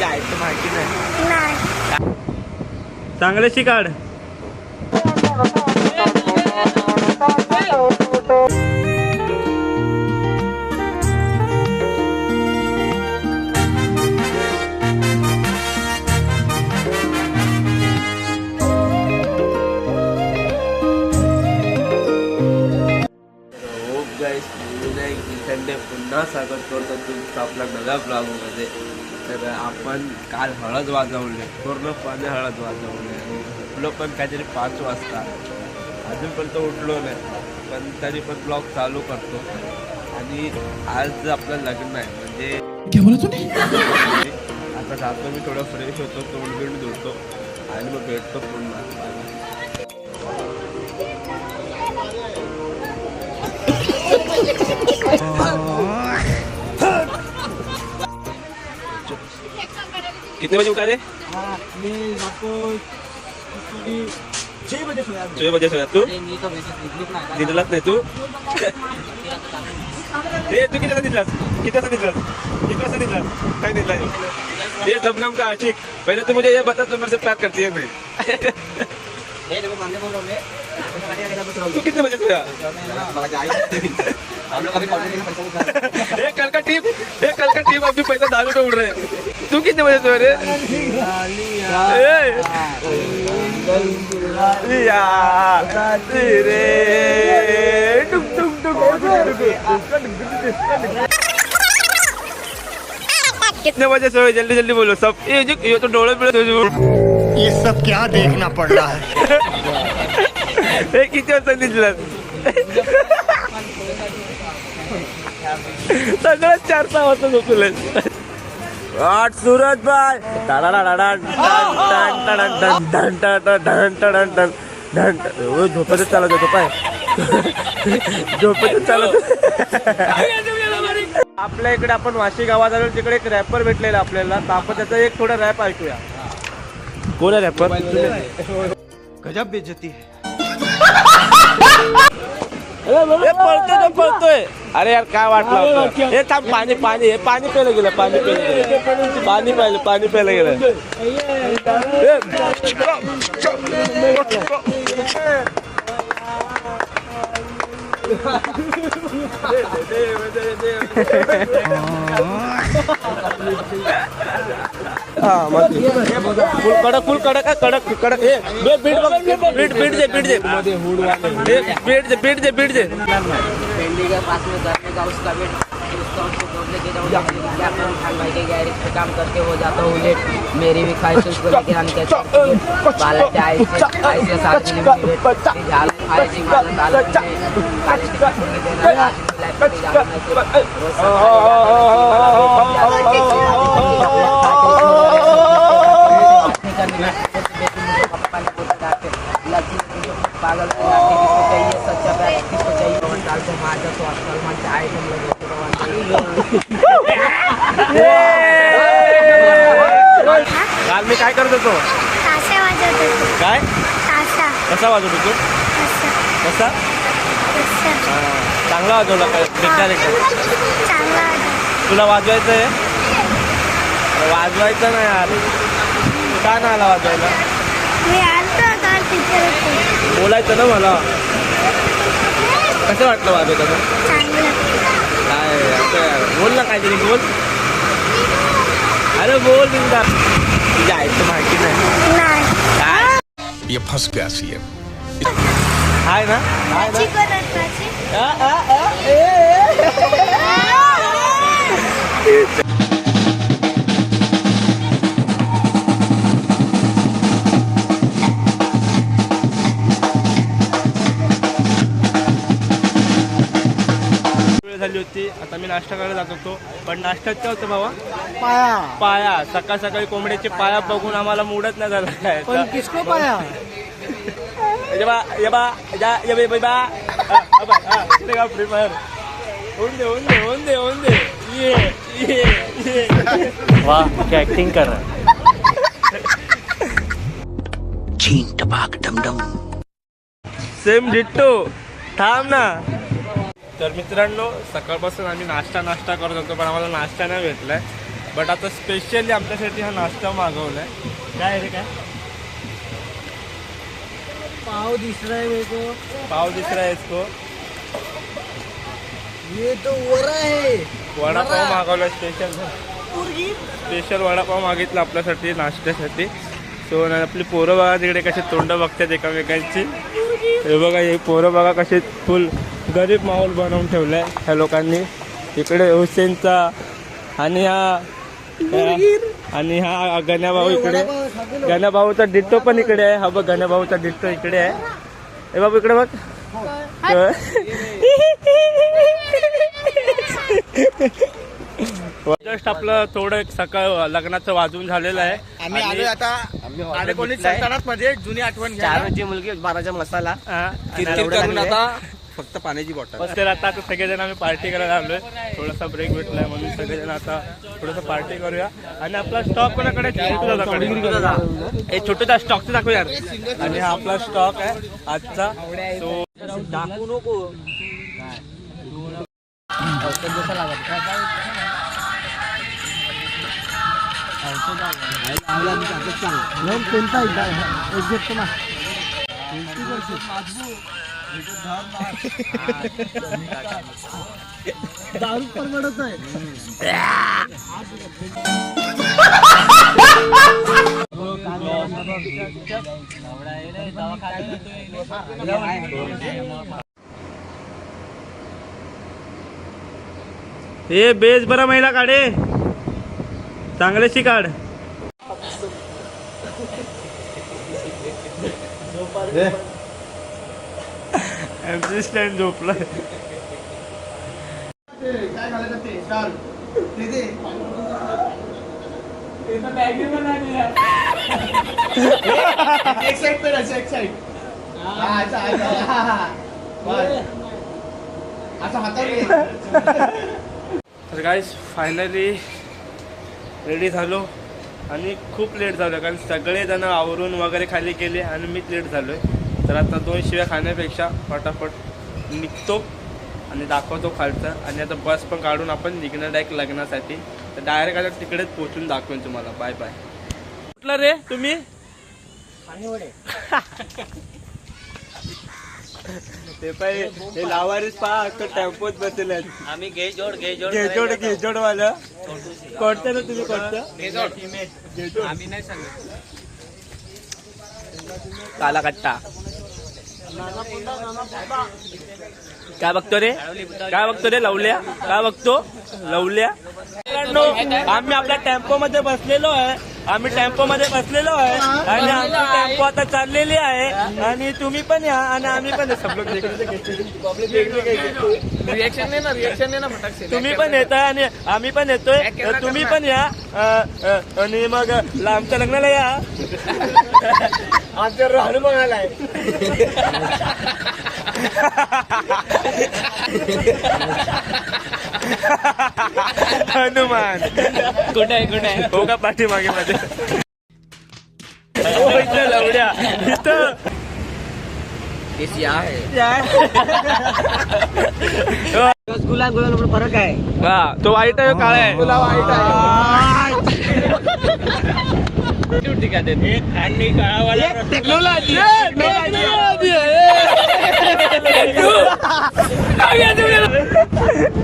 तुझ्या आईचं माहिती नाही. नाही. चांगल्याशी काढ. पुन्हा स्वागत करतो तुमचं आपल्या नव्या ब्लॉगमध्ये. तर आपण काल हळद वाजवले, पूर्णपणे हळद वाजवले. उठलो पण काहीतरी 5 वाजता, अजूनपर्यंत उठलो नाही, पण तरी पण ब्लॉग चालू करतो. आणि आज आपलं लग्न आहे, म्हणजे आता जातो मी, थोडं फ्रेश होतो, तोंड बिंड धुतो आणि मग भेटतो पुन्हा. कितने बजे उठा रे? मी जातो 6 बजे सोया. 6 बजे सोया तू? निघलाच नाही तू? ए तू किती वाजता निघलास? काय निघला? ये सबनम का आशिक, पहले तो मुझे ये बता तू मेरे से प्यार करती है मैं. तू कितने बजे सोया? कल का टीम अभी पैसा दारू पे उड़ रहे. तू कितने बजे सोया रे? कितने बजे सोए? जल्दी जल्दी बोलो सब. ये तो डोले पे ये सब क्या देखना पड़ रहा है. किती वाजता निघलास? सगळं 4-6 वाजता झोपले. आठ सुरत बाय झोपतच चालत होतो पाय, झोपतच चालत. आपल्या इकडे आपण वाशी गावात आलो, तिकडे एक रॅपर भेटलेला आपल्याला, तर आपण त्याचा एक थोडा रॅप ऐकूया. कोण आहे रॅपर? गजब बेइज्जती है. पळतोय. अरे यार काय वाटलं होतं. हे थांब, पाणी हे पाणी प्यायला गेलं, पाणी प्यायला गेलं. फुल कडक हे बीट दे. भिंडी के पास में करने का उसका वेट, उसको लेके जाऊँ खान भाई के गैरेज पे काम करके हो जाता हूँ लेट. मेरी भी ख्वाहिश उसको लेके आने के बाला चाय से साथ में झाल खाए जी माला पागल किसको चाहिए सच्चा प्यार, किसको चाहिए डाल को मार तो सलमान से आए तुम लोग. काल मी काय करत होतो? ताशा वाजवत होतो. काय ताशा. कसा वाजवत होतो? कसा? चांगला वाजवला काय? चांगला वाजवतो. तुला वाजवायचं आहे? वाजवायचं नाही यार, का नाही आला वाजवायला? मी आलतो काल तिथे. बोलायचं ना मला. कसं वाटलं वाजवताना? चांगलं. काय असं बोल ना, काहीतरी बोल. अरे बोल बिंदा. तुझ्या आईचं माहिती नाही. नाही. ये फंस गया सी. हाय ना? माझी कोणाची? झाली होती. आता मी नाश्ता करायला जात होतो, पण नाश्त्यात काय होतं बाबा? पाया. पाया. सकाळ सकाळी कोंबड्याचे पाया बघून आम्हाला मूडच नाही झाला काय. पण किसको पाया? फ्री फायर होऊन दे. ये वाह, क्या एक्टिंग कर रहा है. चीन टपाक डमडम. Same ditto. थांब ना. तर मित्रांनो, सकाळपासून आम्ही नाश्ता करत होतो, पण आम्हाला नाश्ता नाही भेटलाय. बट आता स्पेशली आमच्यासाठी हा नाश्ता मागवलाय. काय रे काय पाव दिस रहा है मेरे को. पाव दिस रहा है इसको. ये तो वरा है. वडापाव मागवला स्पेशल वडापाव मागितला आपल्यासाठी नाश्त्यासाठी. सो आपली पोरं बघा तिकडे कसे तोंड बघतात एकामेकांची. हे बघा हे पोरं बघा कसे फुल गरीब माहोल बनवून ठेवलाय ह्या लोकांनी. इकडे हुसेनचा आणि हा गण्याभाऊ इकडे. गण्याभाऊचा डिट्टो पण इकडे आहे. हा बघ गण्याभाऊचा डिट्टो इकडे आहे. हे बाबू इकडे बघ. जस्ट आपलं थोडं सकाळ लग्नाचं वाजून झालेलं आहे. आम्ही आलोय आता कोणी सल्तनत मध्ये जुनी आठवण घ्या. 4 मुलगी 12चा मसाला किरकिर करून आता फक्त पाण्याची बॉटल. तर आता सगळेजण आम्ही पार्टी करायला आलोय. थोडासा ब्रेक भेटलाय म्हणून सगळेजण आता थोडंसं पार्टी करूया. आणि आपला स्टॉक कोणाकडे हे छोटूचा स्टॉकचं दाखव यार. आणि हा आपला स्टॉक आहे आजचा. सो दाखवू नको. कोणता एक्झॅक्ट ना दारू परवडत आहे. हे बेस बरा महिला काढे चांगल्याशी काढ. एमसी स्टँड झोपलाय. काय घालायचं ते स्टार ते दे. एक साइड पे रहा, एक साइड. अच्छा हातावर घे. तर गाईज फायनली रेडी झालो आणि खूप लेट झालो कारण सगळेजण आवरून वगैरे खाली गेले आणि मीच लेट झालो आहे. तर आता 2 शिव्या खाण्यापेक्षा फटाफट निघतो आणि दाखवतो खालचं. आणि आता बस पण काढून आपण निघणार डायरेक्ट लग्नासाठी. तर डायरेक्ट आता तिकडेच पोचून दाखवेन तुम्हाला. Bye bye. कुठलं रे तुम्ही? ते पाहिजे हे लावारीच पहा तो टेम्पोत बसले. आम्ही घेजोड वाला कोणतं ना तुम्ही कोणतं? आम्ही नाही सांगत. काला कट्टा काय बघतो रे? काय बघतो रे? लवल्या काय बघतो? लवल्या. आम्ही आपल्या टेम्पो मध्ये बसलेलो आहे. आम्ही टेम्पो मध्ये बसलेलो आहे आणि आमची टेम्पो आता चाललेली आहे. आणि तुम्ही पण या आणि आम्ही पण रिएक्शन नाही ना, रिएक्शन नाही ना फटाक. तुम्ही पण येताय आणि आम्ही पण येतोय. तुम्ही पण या आणि मग आमच्या लग्नाला या. आमच्या राहणं बघायला आहे. हनुमान कुठे आहे? हो का पाठीमागे मध्ये लवड्या इथं गुलाब फरक आहे. हा तो वाईट आहे काळा आहे. तुला वाईट आहे.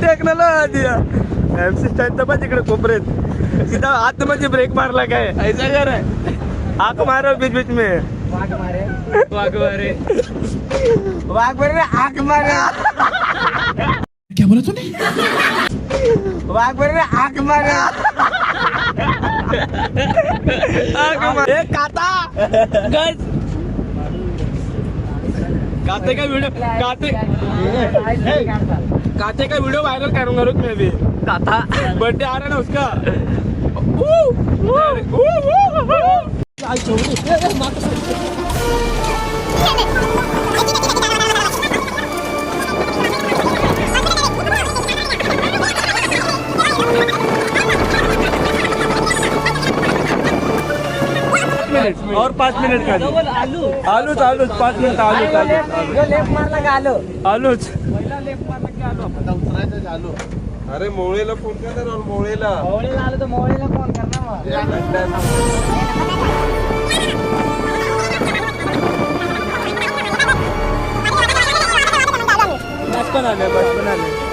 टेक्नॉलॉजी एमसी स्टँड पण तिकडे कोपरेत सीधा आतमध्ये ब्रेक मारला काय ऐसा कर आग मारो बीच बीच में. वाघ मारे आग मारे. क्या बोला तूने? वाघ बरे आग मारे. आग मारे काता गज काते का वीडियो काते का वीडियो वायरल करूंगा रुक मैं भी. काता बर्थडे आ रहा है ना उसका. और 5 मिनट का आलूच 5 मिनिट आलूच लेफ्ट मारला का आलो. आलूच आता उतरायचं झालो. अरे मोळेला फोन कर ना मोळेला मोळेला आलं तर मोळेला फोन कर ना मग. बस पण आलं.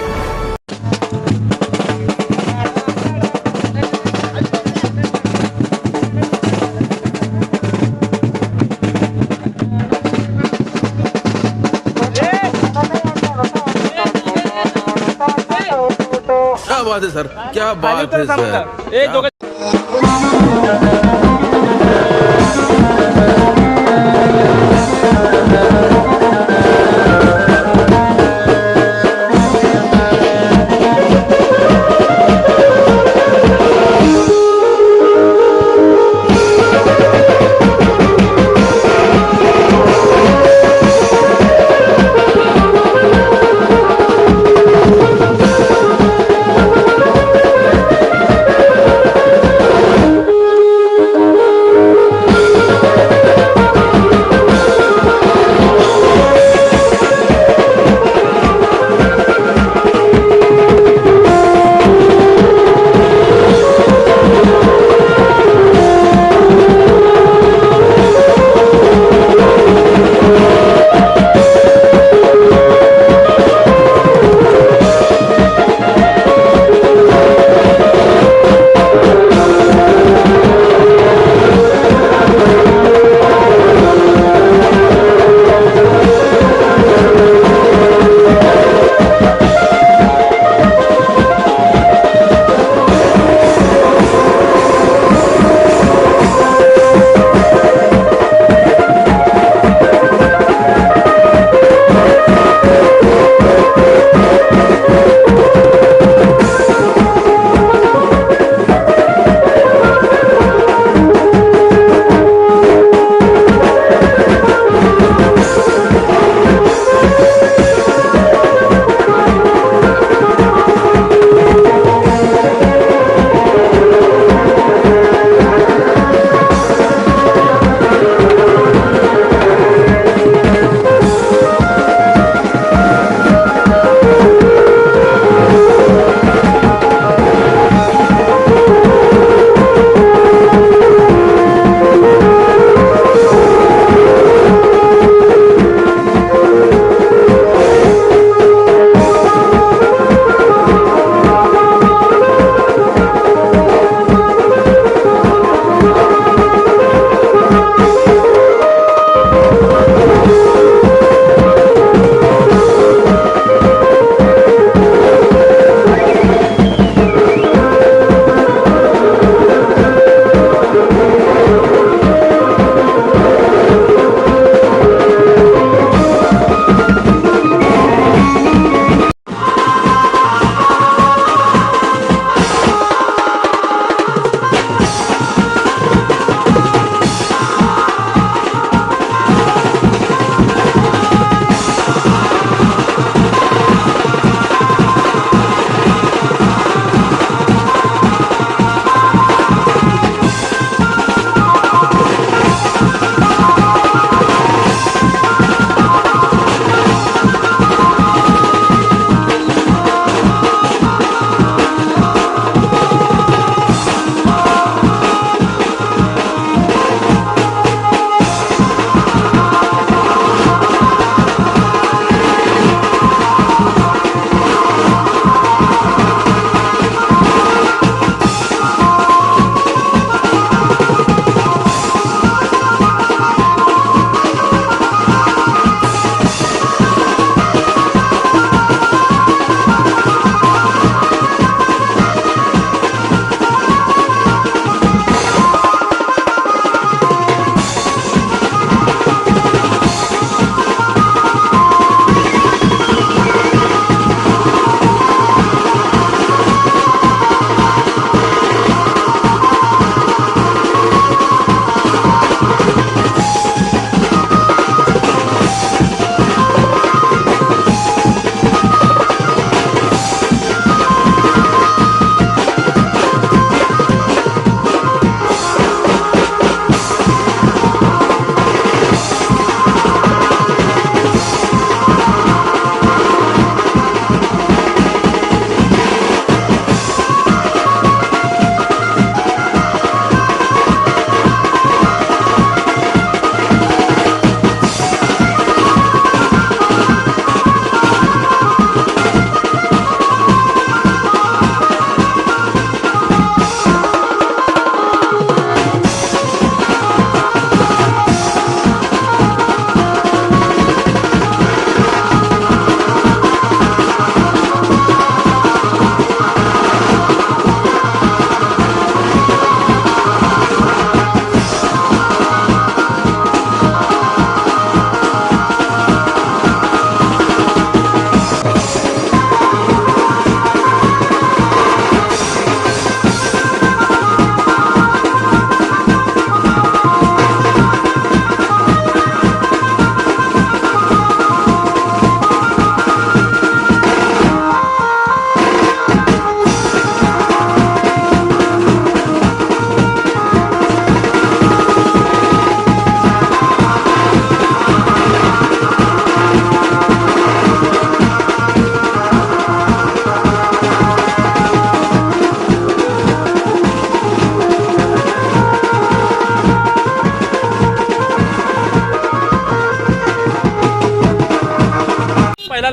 क्या बात है सर, क्या बात है सर.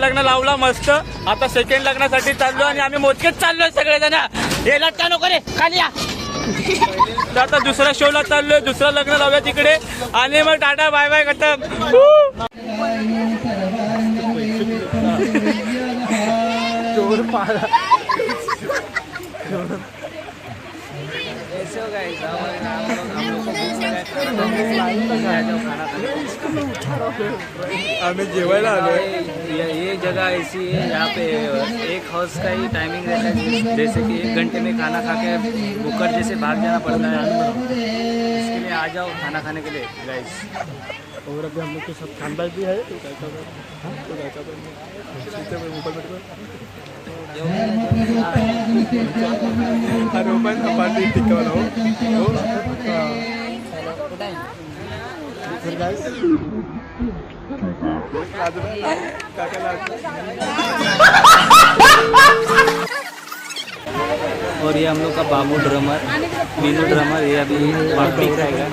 लग्न लावला मस्त. आता सेकंड लग्नासाठी चाललो आणि आम्ही मोजकेच चाललोय सगळेजण. हे लटका नको रे, खाली या. तर आता दुसऱ्या शोला चाललोय, दुसरं लग्न लावलं तिकडे आणि मग टाटा बाय बाय खतम. आम्ही जेवायला आलो. ये जगह ऐसी है यहाँ पे एक हाउस का ही टाइमिंग रहता है, जैसे कि 1 घंटे में खाना खा के कुकर जैसे भाग जाना पड़ता है. इसके लिए आ जाओ खाना खाने के लिए गाइस. और अभी हम लोग के साथ खानदान भी है. तो क्या कर पार्टी टिक्का वाला और ये हम लोग का बाबू ड्रमर, मीनू ड्रमर, ये अभी पार्टी खाएगा.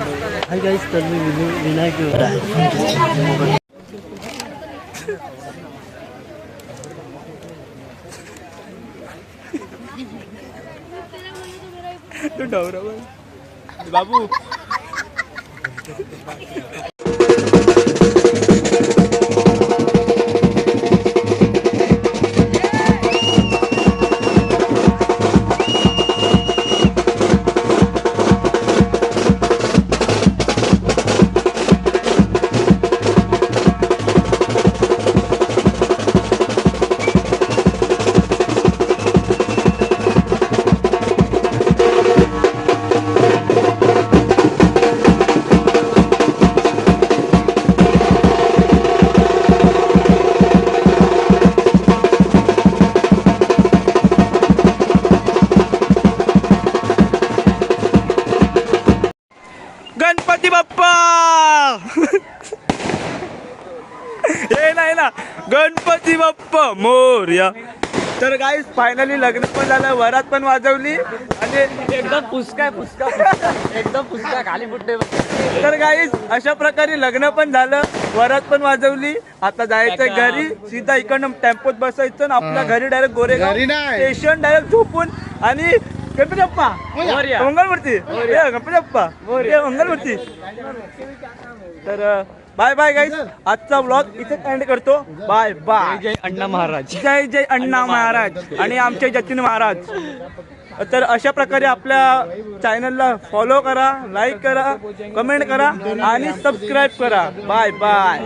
हाय गाइस, कल में विनायक हो रहा है. तो डवरा बाबू. गणपती बाप्पा. हे नाही ना, गणपती बाप्पा मोरया. तर गाईस फायनली लग्न पण झालं, वरात पण वाजवली आणि एकदम पुसका एकदम पुसका खाली बुट्टे. तर गाईस अशा प्रकारे लग्न पण झालं, वरात पण वाजवली. आता जायचं घरी, सीधा इकडनं टेम्पोत बसायचं आणि आपल्या घरी डायरेक्ट गोरेगाव स्टेशन डायरेक्ट झोपून. आणि गणपती बाप्पा मंगलमूर्ती, गणपती बाप्पा मंगलमूर्ती. तर बाय बाय गाईस, आजचा व्लॉग इथे एंड करतो. Bye bye. जय अण्णा महाराज. जय जय अण्णा महाराज आणि आमचे जतीन महाराज. तर अशा प्रकारे आपल्या चॅनलला फॉलो करा, लाईक करा, कमेंट करा आणि सबस्क्राईब करा. Bye bye.